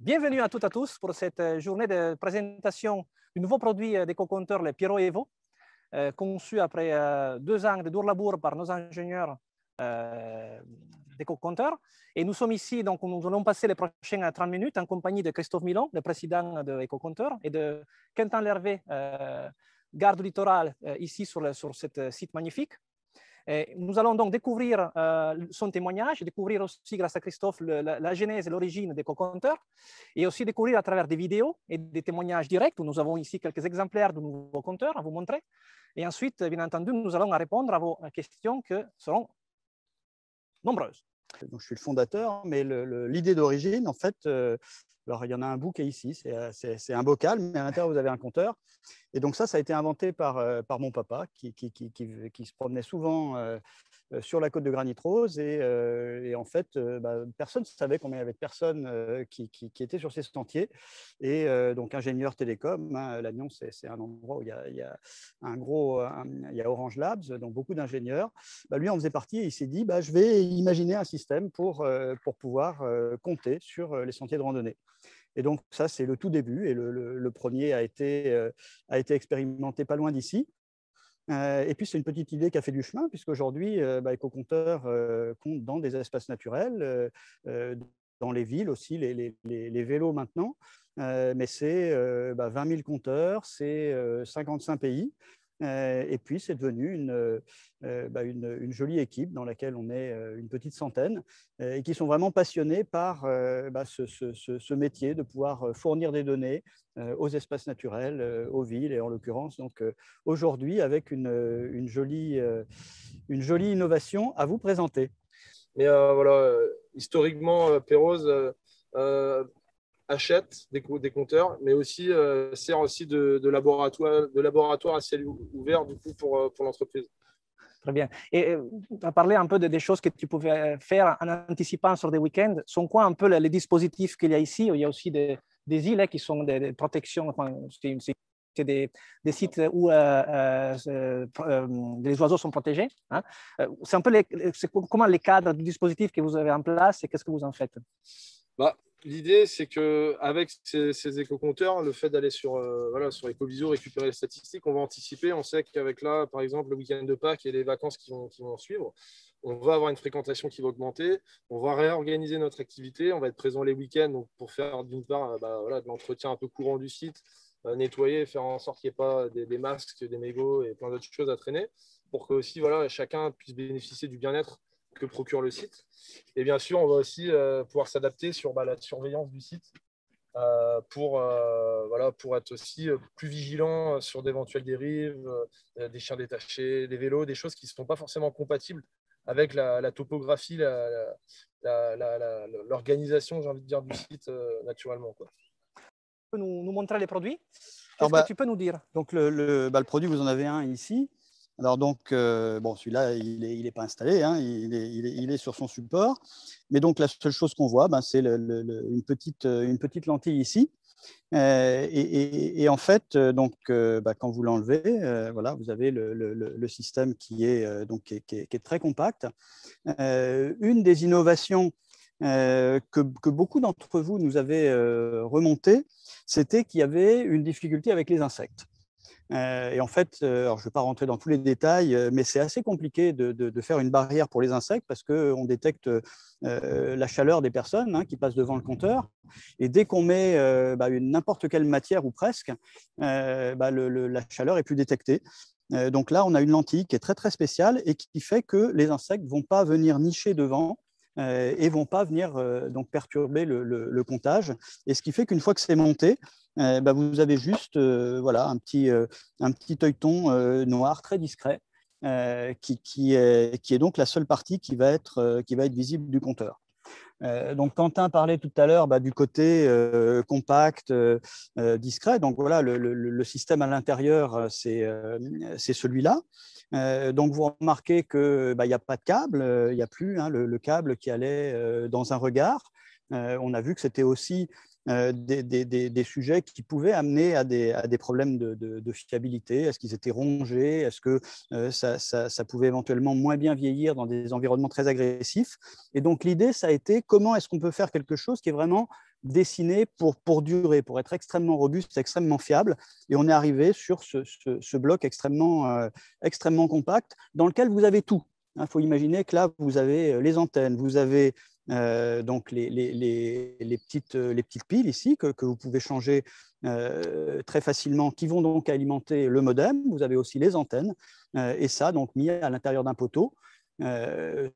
Bienvenue à toutes et à tous pour cette journée de présentation du nouveau produit d'éco-compteur, le Piero Evo, conçu après 2 ans de dur labour par nos ingénieurs d'éco-compteur. Et nous sommes ici, donc nous allons passer les prochaines 30 minutes en compagnie de Christophe Milon, le président de Eco-compteur, et de Quentin Lervet, garde littoral, ici sur ce site magnifique. Et nous allons donc découvrir son témoignage, découvrir aussi grâce à Christophe la genèse et l'origine d'Eco-compteur, et aussi découvrir à travers des vidéos et des témoignages directs, où nous avons ici quelques exemplaires de nouveaux compteurs à vous montrer. Et ensuite, bien entendu, nous allons répondre à vos questions qui seront nombreuses. Donc, je suis le fondateur, mais l'idée d'origine, en fait, alors, il y en a un bout qui est ici, c'est un bocal, mais à l'intérieur, vous avez un compteur. Et donc ça a été inventé par mon papa, qui se promenait souvent sur la côte de Granit Rose. Et en fait, personne ne savait combien il y avait de personnes qui étaient sur ces sentiers. Et donc, ingénieur télécom, hein, Lannion, c'est un endroit où il y a il y a Orange Labs, donc beaucoup d'ingénieurs. Lui en faisait partie et il s'est dit, je vais imaginer un système pour pouvoir compter sur les sentiers de randonnée. Et donc, ça, c'est le tout début. Et le premier a été expérimenté pas loin d'ici. Et puis, c'est une petite idée qui a fait du chemin, puisqu'aujourd'hui, Eco-compteur compte dans des espaces naturels, dans les villes aussi, les vélos maintenant. Mais c'est 20 000 compteurs, c'est 55 pays. Et puis, c'est devenu une jolie équipe dans laquelle on est une petite centaine et qui sont vraiment passionnés par ce métier de pouvoir fournir des données aux espaces naturels, aux villes et en l'occurrence. Donc, aujourd'hui, avec une jolie innovation à vous présenter. Mais voilà, historiquement, Perroz achète des compteurs, mais aussi sert aussi de laboratoire à ciel ouvert du coup, pour l'entreprise. Très bien. Et tu as parlé un peu des choses que tu pouvais faire en anticipant sur des week-ends. Sont quoi un peu les dispositifs qu'il y a ici? Il y a aussi des îles qui sont des protections. Enfin, c'est des sites où les oiseaux sont protégés. Hein. C'est un peu comment les cadres du dispositif que vous avez en place et qu'est-ce que vous en faites? L'idée, c'est qu'avec ces éco-compteurs, le fait d'aller sur Ecovisio, récupérer les statistiques, on va anticiper. On sait qu'avec là, par exemple, le week-end de Pâques et les vacances qui vont suivre, on va avoir une fréquentation qui va augmenter. On va réorganiser notre activité. On va être présent les week-ends pour faire d'une part de l'entretien un peu courant du site, nettoyer, faire en sorte qu'il n'y ait pas des masques, des mégots et plein d'autres choses à traîner pour que aussi, chacun puisse bénéficier du bien-être que procure le site. Et bien sûr, on va aussi pouvoir s'adapter sur la surveillance du site pour être aussi plus vigilant sur d'éventuelles dérives, des chiens détachés, des vélos, des choses qui ne sont pas forcément compatibles avec la topographie, l'organisation, j'ai envie de dire, du site naturellement. Quoi. Tu peux nous montrer les produits? Qu'est-ce que tu peux nous dire? Donc, le produit, vous en avez un ici. Alors donc, celui-là, il n'est pas installé, hein, il est sur son support. Mais donc, la seule chose qu'on voit, c'est une petite lentille ici. Et en fait, quand vous l'enlevez, vous avez le système qui est très compact. Une des innovations que beaucoup d'entre vous nous avez remonté, c'était qu'il y avait une difficulté avec les insectes. Et en fait, alors je ne vais pas rentrer dans tous les détails, mais c'est assez compliqué de faire une barrière pour les insectes parce qu'on détecte la chaleur des personnes qui passent devant le compteur. Et dès qu'on met n'importe quelle matière ou presque, la chaleur est plus détectée. Donc là, on a une lentille qui est très, très spéciale et qui fait que les insectes ne vont pas venir nicher devant et ne vont pas venir perturber le comptage. Et ce qui fait qu'une fois que c'est monté, vous avez juste un petit œilleton noir très discret qui est donc la seule partie qui va être visible du compteur. Donc Quentin parlait tout à l'heure du côté compact, discret. Donc voilà, le système à l'intérieur, c'est celui-là. Donc vous remarquez qu'il n'y a pas de câble, il n'y a plus le câble qui allait dans un regard. On a vu que c'était aussi des sujets qui pouvaient amener à des problèmes de fiabilité. Est-ce qu'ils étaient rongés? Est-ce que ça pouvait éventuellement moins bien vieillir dans des environnements très agressifs? Et donc l'idée, ça a été comment est-ce qu'on peut faire quelque chose qui est vraiment dessiné pour durer, pour être extrêmement robuste, extrêmement fiable. Et on est arrivé sur ce bloc extrêmement compact dans lequel vous avez tout. Il faut imaginer que là, vous avez les antennes, vous avez donc les petites piles ici que vous pouvez changer très facilement, qui vont donc alimenter le modem. Vous avez aussi les antennes et ça donc mis à l'intérieur d'un poteau,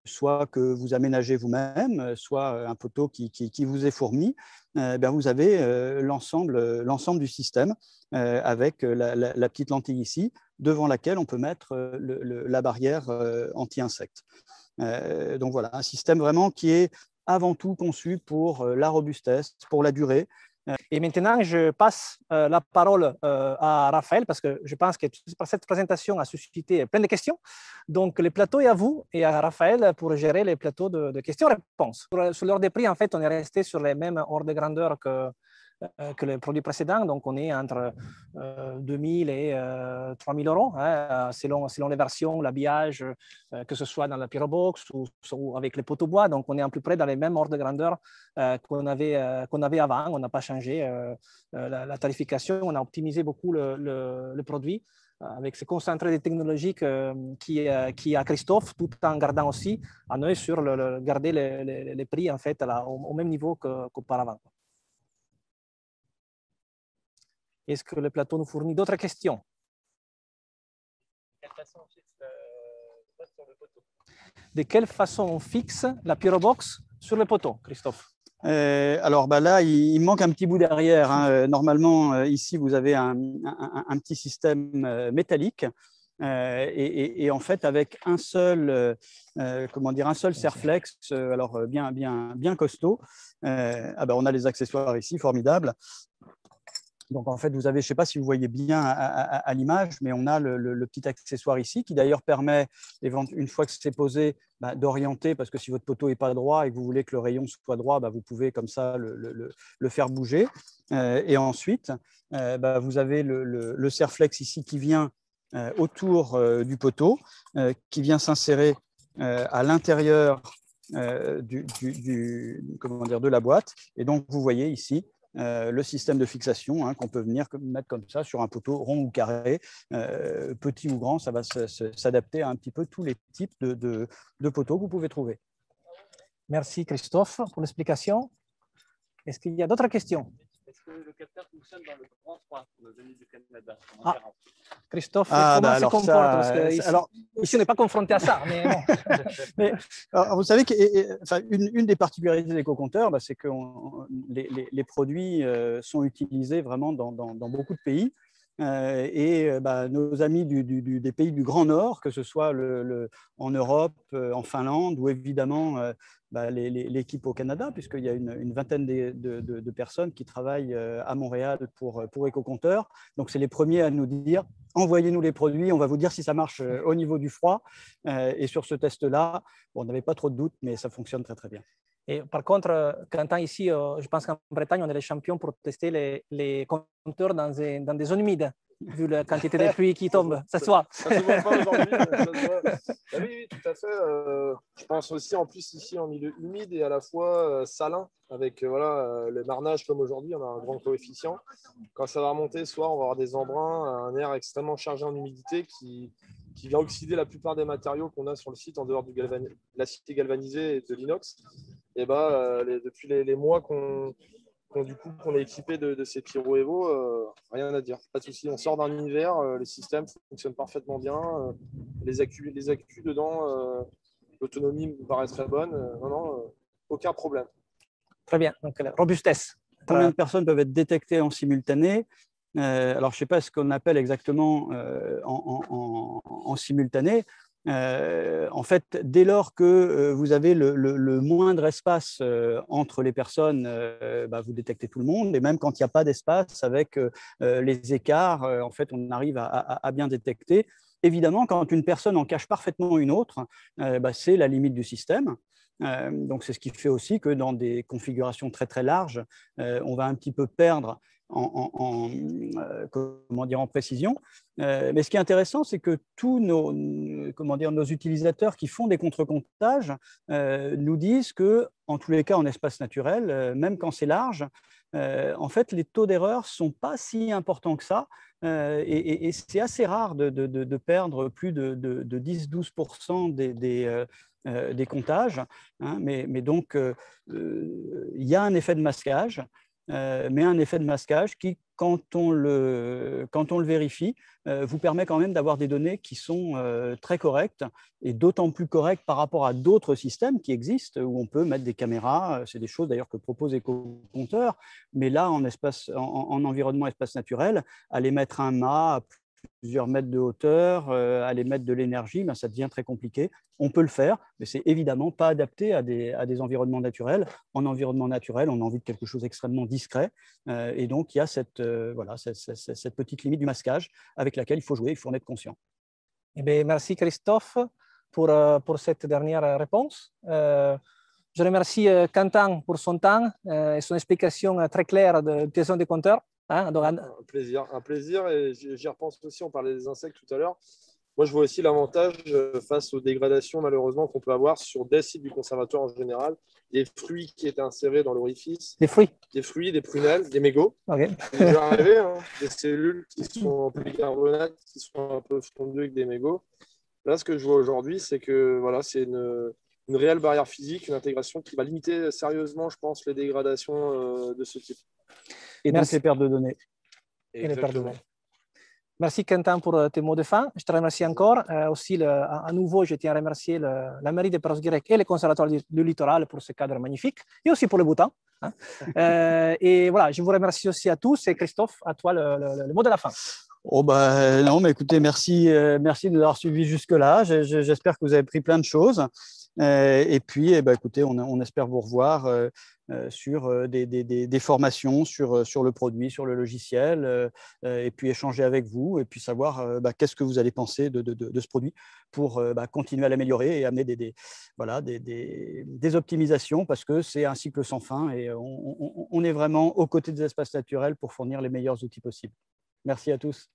soit que vous aménagez vous-même, soit un poteau qui vous est fourni. Vous avez l'ensemble du système avec la petite lentille ici, devant laquelle on peut mettre la barrière anti-insectes. Donc voilà, un système vraiment qui est avant tout conçu pour la robustesse, pour la durée. Et maintenant, je passe la parole à Raphaël parce que je pense que cette présentation a suscité plein de questions. Donc, le plateau est à vous et à Raphaël pour gérer les plateaux de questions-réponses. Sur l'ordre des prix, en fait, on est resté sur les mêmes ordres de grandeur que le produit précédent. Donc, on est entre 2000 et 3000 euros, hein, selon les versions, l'habillage, que ce soit dans la Pyrobox ou avec les poteaux bois. Donc, on est à peu près dans les mêmes ordres de grandeur qu'on avait avant. On n'a pas changé la tarification. On a optimisé beaucoup le produit avec ce concentré des technologies qui a Christophe, tout en gardant aussi un œil sur garder les prix en fait, au même niveau qu'auparavant. Est-ce que le plateau nous fournit d'autres questions? De quelle façon on fixe la Pyrobox sur le poteau, Christophe? Alors là, il manque un petit bout derrière. Hein. Normalement, ici, vous avez un petit système métallique. Et en fait, avec un seul serflex, alors bien costaud, on a les accessoires ici, formidables. Donc, en fait, vous avez, je ne sais pas si vous voyez bien à l'image, mais on a le petit accessoire ici qui d'ailleurs permet, une fois que c'est posé, d'orienter, parce que si votre poteau n'est pas droit et que vous voulez que le rayon soit droit, vous pouvez comme ça le faire bouger. Et ensuite, vous avez le serflex ici qui vient autour du poteau, qui vient s'insérer à l'intérieur de la boîte. Et donc, vous voyez ici, le système de fixation qu'on peut venir mettre comme ça sur un poteau rond ou carré, petit ou grand, ça va s'adapter à un petit peu tous les types de poteaux que vous pouvez trouver. Merci Christophe pour l'explication. Est-ce qu'il y a d'autres questions? Est-ce que le capteur fonctionne dans le grand froid venu du Canada? Christophe, comment se comporte parce que ici, on n'est pas confronté à ça. Mais bon. Alors, vous savez qu'une des particularités des éco-compteurs, c'est que les produits sont utilisés vraiment dans beaucoup de pays. Nos amis des pays du Grand Nord, que ce soit en Europe, en Finlande ou évidemment l'équipe au Canada, puisqu'il y a une vingtaine de personnes qui travaillent à Montréal pour Éco-Compteur. Donc, c'est les premiers à nous dire « Envoyez-nous les produits, on va vous dire si ça marche au niveau du froid. » Et sur ce test-là, on n'avait pas trop de doutes, mais ça fonctionne très, très bien. Et par contre, Quentin, ici, je pense qu'en Bretagne, on est les champions pour tester les compteurs dans des zones humides, vu la quantité de pluie qui tombe. Ça se voit. Ça se voit pas aujourd'hui. Oui, tout à fait. Je pense aussi, en plus, ici, en milieu humide et à la fois salin, avec le marnage comme aujourd'hui, on a un grand coefficient. Quand ça va remonter, soit on va avoir des embruns, un air extrêmement chargé en humidité qui vient oxyder la plupart des matériaux qu'on a sur le site en dehors de l'acier galvanisé et de l'inox. Et depuis les mois qu'on est équipé de ces Pyro Evo, rien à dire, pas de souci. On sort d'un hiver, les systèmes fonctionnent parfaitement bien, les accus dedans, l'autonomie me paraît très bonne, aucun problème. Très bien, donc la robustesse. Combien de personnes peuvent être détectées en simultané? Alors, je ne sais pas ce qu'on appelle exactement en simultané. En fait, dès lors que vous avez le moindre espace entre les personnes, vous détectez tout le monde. Et même quand il n'y a pas d'espace avec les écarts, en fait, on arrive à bien détecter. Évidemment, quand une personne en cache parfaitement une autre, c'est la limite du système. Donc, c'est ce qui fait aussi que dans des configurations très, très larges, on va un petit peu perdre comment dire, en précision. Mais ce qui est intéressant, c'est que tous nos utilisateurs qui font des contre-comptages nous disent que, en tous les cas, en espace naturel, même quand c'est large, en fait, les taux d'erreur ne sont pas si importants que ça. Et c'est assez rare de perdre plus de 10-12% des comptages. Hein, mais donc, il y a un effet de masquage. Mais un effet de masquage qui, quand on le vérifie, vous permet quand même d'avoir des données qui sont très correctes et d'autant plus correctes par rapport à d'autres systèmes qui existent où on peut mettre des caméras. C'est des choses d'ailleurs que propose Ecocompteur, mais là, en environnement espace naturel, aller mettre un mât à plusieurs mètres de hauteur, aller mettre de l'énergie, ben, ça devient très compliqué. On peut le faire, mais c'est évidemment pas adapté à des environnements naturels. En environnement naturel, on a envie de quelque chose d'extrêmement discret. Et donc, il y a cette petite limite du masquage avec laquelle il faut jouer, il faut en être conscient. Eh bien, merci Christophe pour cette dernière réponse. Je remercie Quentin pour son temps et son explication très claire de l'utilisation des compteurs. Hein, donc, un plaisir. Et j'y repense aussi, on parlait des insectes tout à l'heure. Moi, je vois aussi l'avantage face aux dégradations, malheureusement, qu'on peut avoir sur des sites du conservatoire en général, des fruits qui étaient insérés dans l'orifice. Des fruits. Des fruits, des prunelles, des mégots. Okay. C'est déjà arrivé, hein, des cellules qui sont en polycarbonate, qui sont un peu fondues avec des mégots. Là, ce que je vois aujourd'hui, c'est que voilà, c'est une réelle barrière physique, une intégration qui va limiter sérieusement, je pense, les dégradations de ce type. Et donc les pertes de données. Et les pertes de données. Merci Quentin pour tes mots de fin. Je te remercie encore. Aussi, à nouveau, je tiens à remercier la mairie de Perros-Guirec et le conservatoire du littoral pour ce cadre magnifique et aussi pour le boutin. Hein. Et voilà, je vous remercie aussi à tous. Et Christophe, à toi le mot de la fin. Oh bah, non, mais écoutez, merci de nous avoir suivis jusque-là. J'espère que vous avez pris plein de choses. Et puis, écoutez, on espère vous revoir sur des formations sur le produit, sur le logiciel, et puis échanger avec vous, et puis savoir qu'est-ce que vous allez penser de ce produit pour continuer à l'améliorer et amener des optimisations, parce que c'est un cycle sans fin et on est vraiment aux côtés des espaces naturels pour fournir les meilleurs outils possibles. Merci à tous.